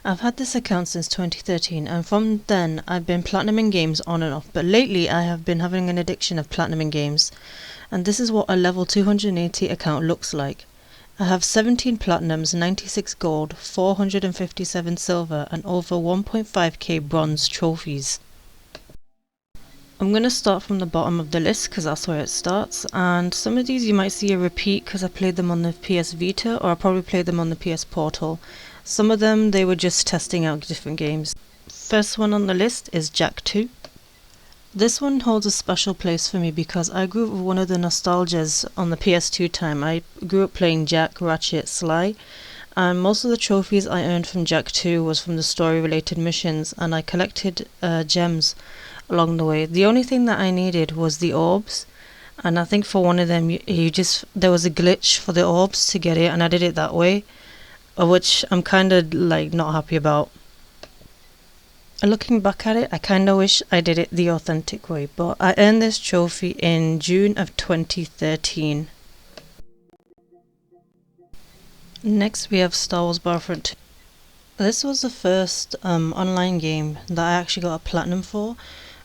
I've had this account since 2013, and from then I've been platinuming games on and off, but lately I have been having an addiction of platinuming games, and this is what a level 280 account looks like. I have 17 platinums, 96 gold, 457 silver, and over 1.5k bronze trophies. I'm going to start from the bottom of the list because that's where it starts, and some of these you might see a repeat because I played them on the PS Vita, or I probably played them on the PS Portal. Some of them they were just testing out different games. First one on the list is Jak 2. This one holds a special place for me because I grew up with one of the nostalgias on the PS2 time. I grew up playing Jak, Ratchet, Sly, and most of the trophies I earned from Jak 2 was from the story related missions, and I collected gems along the way. The only thing that I needed was the orbs, and I think for one of them there was a glitch for the orbs to get it, and I did it that way, which I'm kind of like not happy about. Looking back at it, I kind of wish I did it the authentic way, but I earned this trophy in June of 2013. Next we have Star Wars Battlefront 2. This was the first online game that I actually got a platinum for.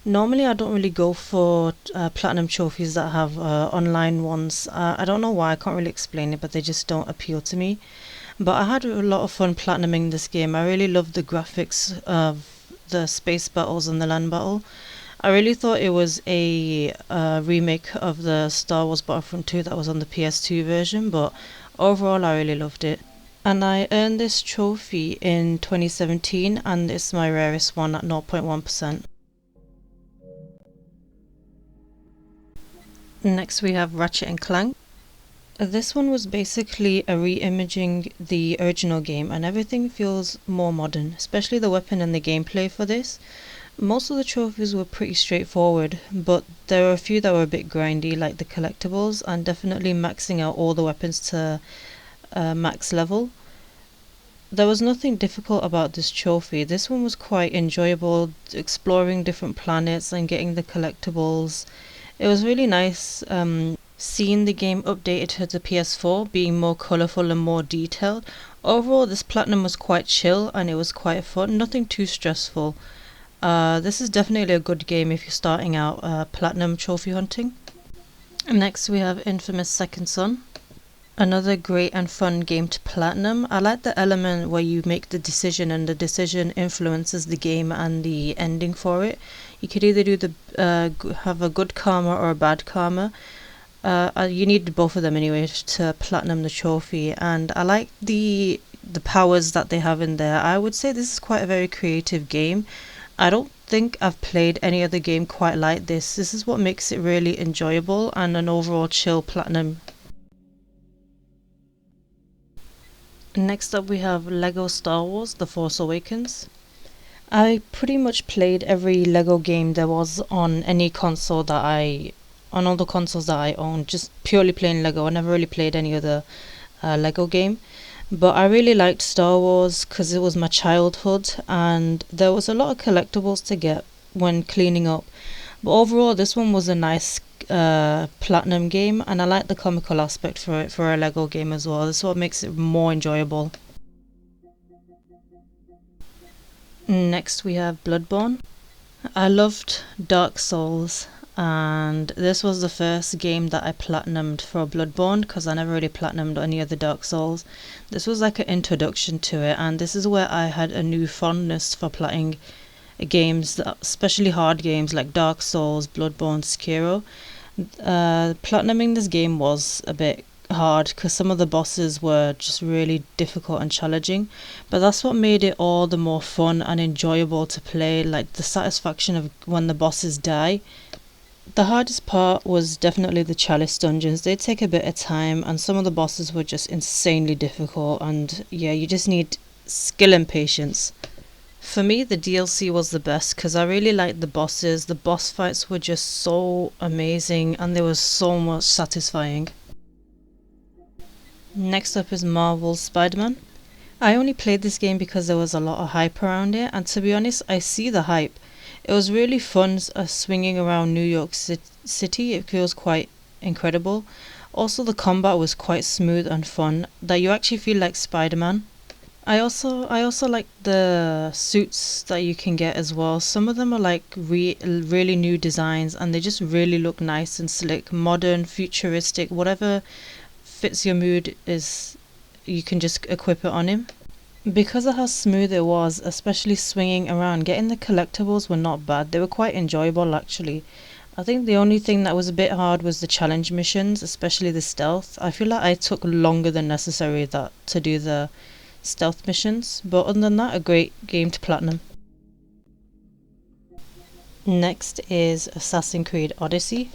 Normally I don't really go for platinum trophies that have online ones. I don't know why, I can't really explain it, but they just don't appeal to me. But I had a lot of fun platinuming this game. I really loved the graphics of the space battles and the land battle. I really thought it was a remake of the Star Wars Battlefront 2 that was on the PS2 version, but overall I really loved it. And I earned this trophy in 2017, and it's my rarest one at 0.1%. Next we have Ratchet and Clank. This one was basically a re-imaging the original game, and everything feels more modern, especially the weapon and the gameplay for this. Most of the trophies were pretty straightforward, but there were a few that were a bit grindy, like the collectibles, and definitely maxing out all the weapons to max level. There was nothing difficult about this trophy. This one was quite enjoyable, exploring different planets and getting the collectibles. It was really nice seeing the game updated to the PS4, being more colourful and more detailed. Overall, this platinum was quite chill and it was quite fun, nothing too stressful. This is definitely a good game if you're starting out platinum trophy hunting. Next we have Infamous Second Son. Another great and fun game to platinum. I like the element where you make the decision and the decision influences the game and the ending for it. You could either do have a good karma or a bad karma. You need both of them anyway to platinum the trophy, and I like the powers that they have in there. I would say this is quite a very creative game. I don't think I've played any other game quite like this. This is what makes it really enjoyable and an overall chill platinum. Next up we have Lego Star Wars The Force Awakens. I pretty much played every Lego game there was on any console on all the consoles that I owned, just purely playing Lego. I never really played any other Lego game. But I really liked Star Wars because it was my childhood, and there was a lot of collectibles to get when cleaning up. But overall, this one was a nice platinum game, and I like the comical aspect for it for a Lego game as well. This is what makes it more enjoyable. Next we have Bloodborne. I loved Dark Souls, and this was the first game that I platinumed for Bloodborne because I never really platinumed any of the Dark Souls. This was like an introduction to it, and this is where I had a new fondness for playing games, especially hard games like Dark Souls, Bloodborne, Sekiro. Platinuming this game was a bit hard because some of the bosses were just really difficult and challenging, but that's what made it all the more fun and enjoyable to play, like the satisfaction of when the bosses die. The hardest part was definitely the Chalice dungeons. They take a bit of time, and some of the bosses were just insanely difficult, and yeah, you just need skill and patience. For me, the DLC was the best because I really liked the bosses. The boss fights were just so amazing and they were so much satisfying. Next up is Marvel's Spider-Man. I only played this game because there was a lot of hype around it, and to be honest, I see the hype. It was really fun swinging around New York City. It feels quite incredible. Also, the combat was quite smooth and fun, that you actually feel like Spider-Man. I also like the suits that you can get as well. Some of them are like really new designs and they just really look nice and slick, modern, futuristic, whatever fits your mood is you can just equip it on him. Because of how smooth it was, especially swinging around, getting the collectibles were not bad. They were quite enjoyable actually. I think the only thing that was a bit hard was the challenge missions, especially the stealth. I feel like I took longer than necessary that to do the stealth missions, but other than that, a great game to platinum. Next is Assassin's Creed Odyssey.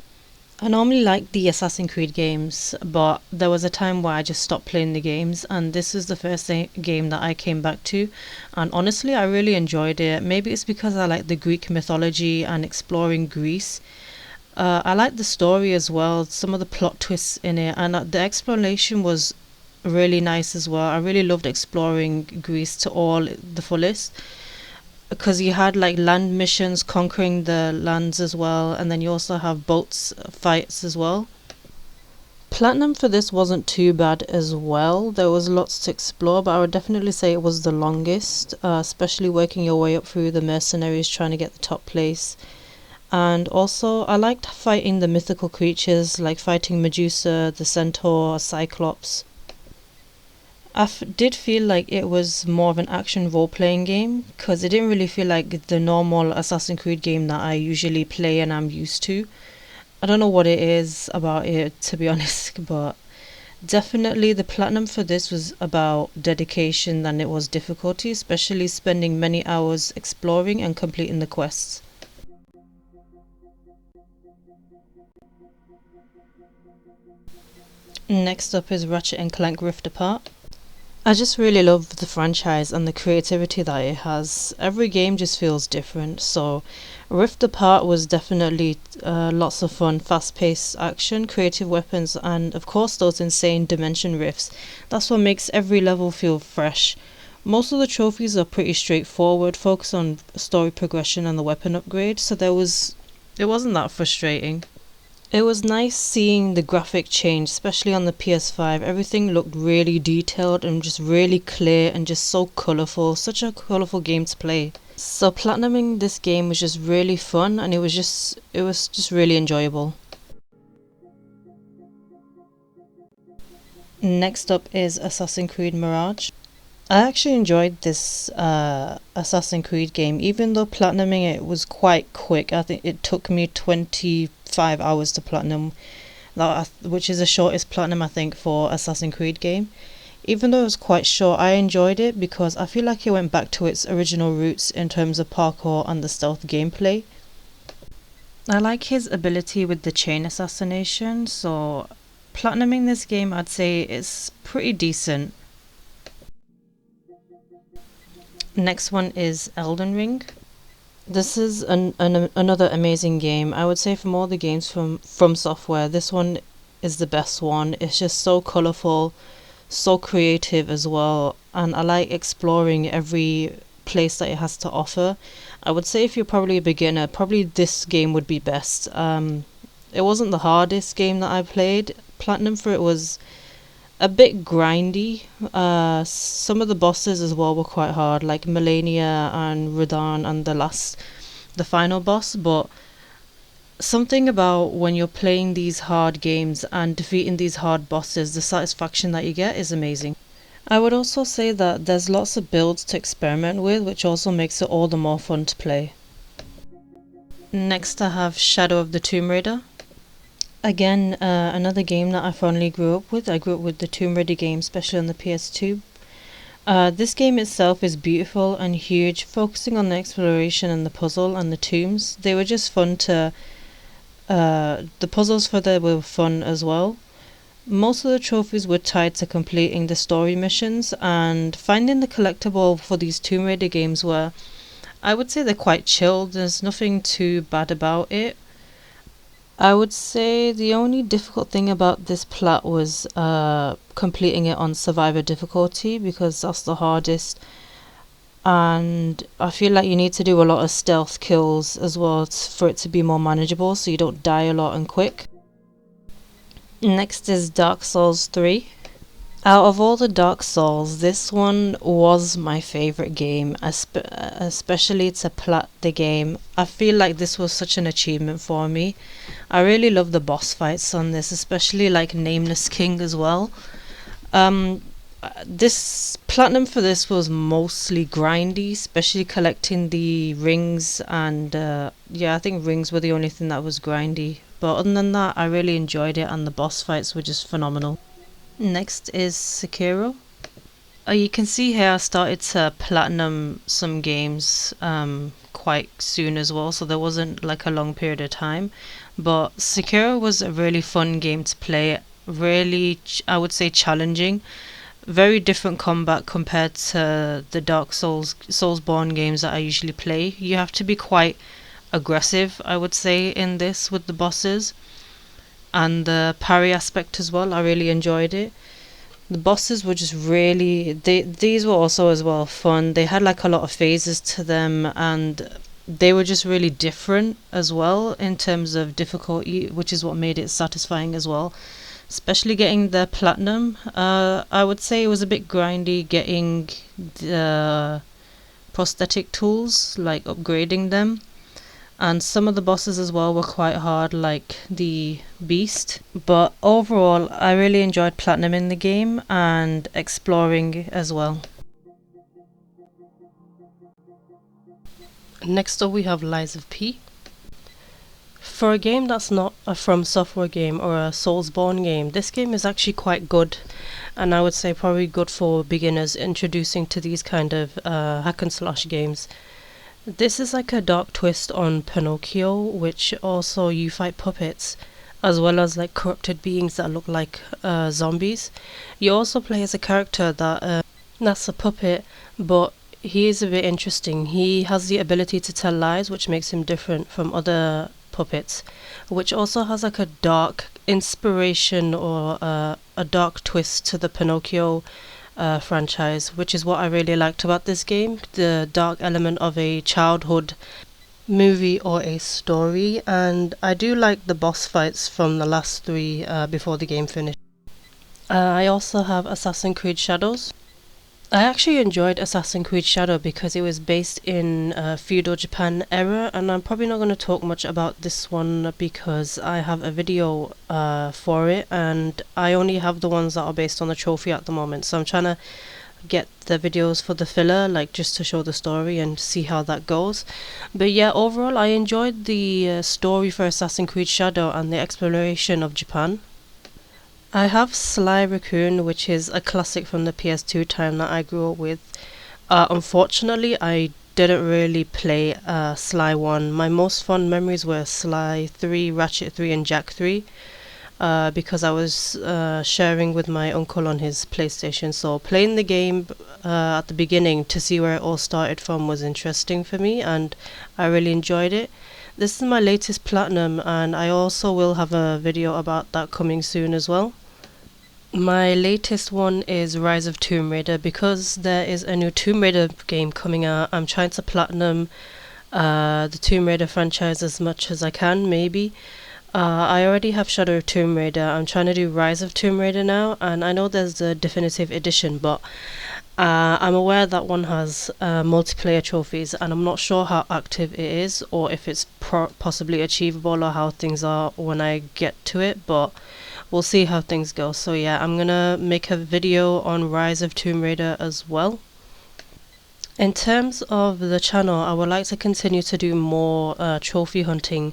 I normally like the Assassin's Creed games, but there was a time where I just stopped playing the games, and this is the first game that I came back to. And honestly, I really enjoyed it. Maybe it's because I like the Greek mythology and exploring Greece. I like the story as well, some of the plot twists in it, and the exploration was really nice as well. I really loved exploring Greece to all the fullest because you had like land missions, conquering the lands as well, and then you also have boats fights as well. Platinum for this wasn't too bad as well. There was lots to explore, but I would definitely say it was the longest, especially working your way up through the mercenaries trying to get the top place. And also, I liked fighting the mythical creatures, like fighting Medusa, the Centaur, Cyclops. Did feel like it was more of an action role playing game because it didn't really feel like the normal Assassin's Creed game that I usually play and I'm used to. I don't know what it is about it to be honest, but definitely the platinum for this was about dedication than it was difficulty, especially spending many hours exploring and completing the quests. Next up is Ratchet and Clank Rift Apart. I just really love the franchise and the creativity that it has. Every game just feels different. So, Rift Apart was definitely lots of fun, fast paced action, creative weapons, and of course, those insane dimension rifts. That's what makes every level feel fresh. Most of the trophies are pretty straightforward, focus on story progression and the weapon upgrade, so it wasn't that frustrating. It was nice seeing the graphic change, especially on the PS5. Everything looked really detailed and just really clear and just so colourful. Such a colourful game to play. So platinuming this game was just really fun and it was just really enjoyable. Next up is Assassin's Creed Mirage. I actually enjoyed this Assassin's Creed game, even though platinuming it was quite quick. I think it took me 25 hours to platinum, which is the shortest platinum I think for Assassin's Creed game. Even though it was quite short, I enjoyed it because I feel like it went back to its original roots in terms of parkour and the stealth gameplay. I like his ability with the chain assassination, so platinuming this game I'd say is pretty decent. Next one is Elden Ring. This is another amazing game. I would say from all the games from Software, this one is the best one. It's just so colorful, so creative as well, and I like exploring every place that it has to offer. I would say if you're probably a beginner, probably this game would be best. It wasn't the hardest game that I played. Platinum for it was a bit grindy. Some of the bosses as well were quite hard, like Melania and Radahn and the final boss. But something about when you're playing these hard games and defeating these hard bosses, the satisfaction that you get is amazing. I would also say that there's lots of builds to experiment with, which also makes it all the more fun to play. Next, I have Shadow of the Tomb Raider. Again, another game that I fondly grew up with. I grew up with the Tomb Raider game, especially on the PS2. This game itself is beautiful and huge, focusing on the exploration and the puzzle and the tombs. They were just fun to. The puzzles for there were fun as well. Most of the trophies were tied to completing the story missions, and finding the collectible for these Tomb Raider games were, I would say they're quite chilled. There's nothing too bad about it. I would say the only difficult thing about this plat was completing it on survivor difficulty because that's the hardest. And I feel like you need to do a lot of stealth kills as well for it to be more manageable so you don't die a lot and quick. Next is Dark Souls 3. Out of all the Dark Souls, this one was my favorite game, especially to plat the game. I feel like this was such an achievement for me. I really love the boss fights on this, especially like Nameless King as well. Um, this platinum for this was mostly grindy, especially collecting the rings, and yeah, I think rings were the only thing that was grindy. But other than that, I really enjoyed it, and the boss fights were just phenomenal. Next is Sekiro. You can see here I started to platinum some games quite soon as well, so there wasn't like a long period of time. But Sekiro was a really fun game to play, really, I would say, challenging. Very different combat compared to the Dark Souls, Soulsborne games that I usually play. You have to be quite aggressive, I would say, in this with the bosses and the parry aspect as well. I really enjoyed it. The bosses were just really these were also as well fun. They had like a lot of phases to them, and they were just really different as well in terms of difficulty, which is what made it satisfying as well. Especially getting the platinum. I would say it was a bit grindy getting the prosthetic tools, like upgrading them, and some of the bosses as well were quite hard, like the beast. But overall, I really enjoyed platinum in the game and exploring as well. Next up we have Lies of P. For a game that's not a From Software game or a Soulsborne game, this game is actually quite good, and I would say probably good for beginners introducing to these kind of hack and slash games. This is like a dark twist on Pinocchio, which also you fight puppets as well as like corrupted beings that look like zombies. You also play as a character that's a puppet, but he is a bit interesting. He has the ability to tell lies, which makes him different from other puppets, which also has like a dark inspiration or a dark twist to the Pinocchio franchise, which is what I really liked about this game, the dark element of a childhood movie or a story. And I do like the boss fights from the last three before the game finished. I also have Assassin's Creed Shadows. I actually enjoyed Assassin's Creed Shadow because it was based in feudal Japan era, and I'm probably not going to talk much about this one because I have a video for it, and I only have the ones that are based on the trophy at the moment, so I'm trying to get the videos for the filler, like just to show the story and see how that goes. But yeah, overall I enjoyed the story for Assassin's Creed Shadow and the exploration of Japan. I have Sly Raccoon, which is a classic from the PS2 time that I grew up with. Unfortunately, I didn't really play Sly 1. My most fond memories were Sly 3, Ratchet 3, and Jack 3. Because I was sharing with my uncle on his PlayStation, so playing the game at the beginning to see where it all started from was interesting for me, and I really enjoyed it. This is my latest platinum, and I also will have a video about that coming soon as well. My latest one is Rise of Tomb Raider. Because there is a new Tomb Raider game coming out, I'm trying to platinum the Tomb Raider franchise as much as I can, maybe. I already have Shadow of Tomb Raider. I'm trying to do Rise of Tomb Raider now, and I know there's the definitive edition, but I'm aware that one has multiplayer trophies, and I'm not sure how active it is or if it's possibly achievable or how things are when I get to it, but we'll see how things go. So yeah, I'm gonna make a video on Rise of Tomb Raider as well. In terms of the channel, I would like to continue to do more trophy hunting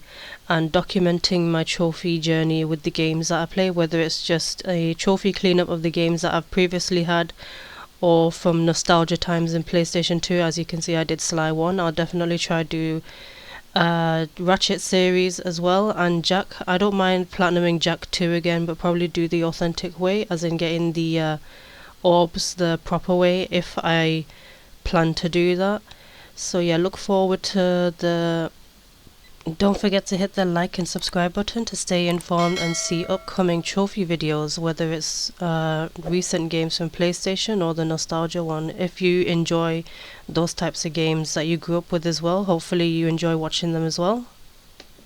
and documenting my trophy journey with the games that I play, whether it's just a trophy cleanup of the games that I've previously had or from nostalgia times in PlayStation 2. As you can see, I did Sly 1. I'll definitely try to do Ratchet series as well, and Jack. I don't mind platinuming Jack 2 again, but probably do the authentic way, as in getting the orbs the proper way if I plan to do that. So yeah, look forward to the don't forget to hit the like and subscribe button to stay informed and see upcoming trophy videos, whether it's recent games from PlayStation or the nostalgia one. If you enjoy those types of games that you grew up with as well, hopefully you enjoy watching them as well.